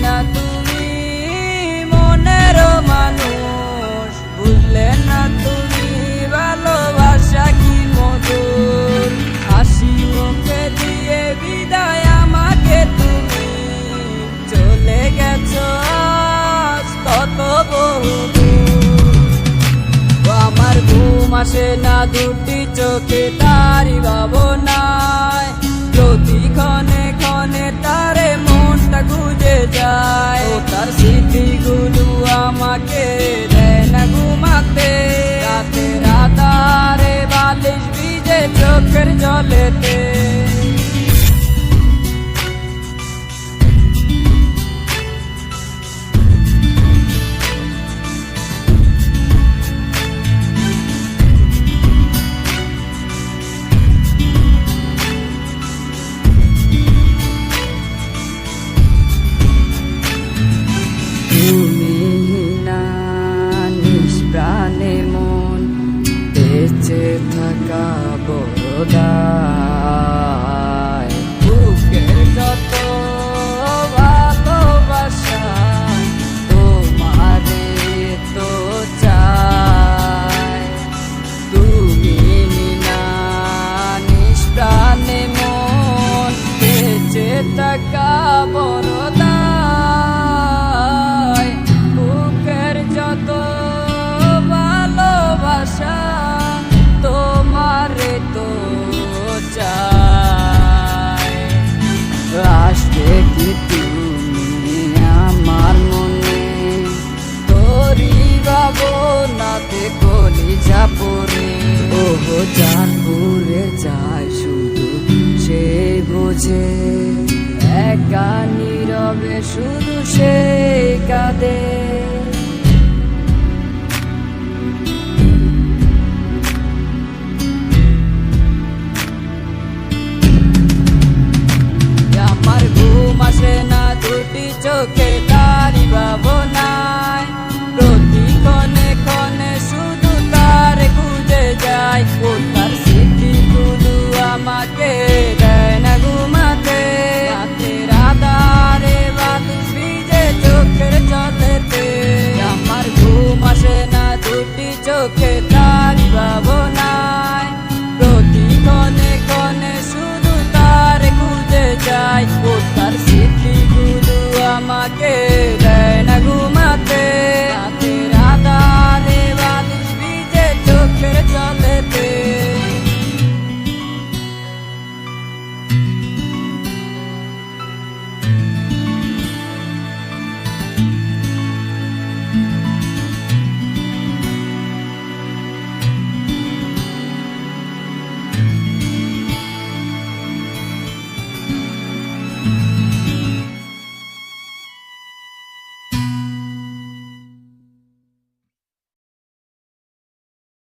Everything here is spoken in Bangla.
না তুমি মনের মানুষ, বুঝলে না তুমি ভালোবাসা কি মধুর। হাসি মুখে দিয়ে বিদায় আমাকে তুমি চলে গেছো আজ কত বহুদূর। আমার ঘুম আসে না দুটি চোখে তারি ভাবনায়, প্রতি ক্ষণে ক্ষণে তারে মনটা খুঁজে যায়। ও তার স্মৃতিগুলো আমাকে দেয় না ঘুমাতে, রাতের আধারে বালিশ ভিজে চোখের জলেতে। প্রাণে মন বেঁচে থাকা বড়দায়, বুকের যত ভালোবাসা তোমারে তো চাই। তুমি না নিষ্প্রাণে মন বেঁচে থাকা বড়দায়, বুকের যত তোমারে তো চাই। আসবে কি তুমি আমার মনে, তোরি ভাবনাতে কলিজা পড়ে। ওহো জান পুরে যায় শুধু সে বোঝে, একা নীরবে শুধু সে কাঁদে। আমার ঘুম আসে না দুটি চোখের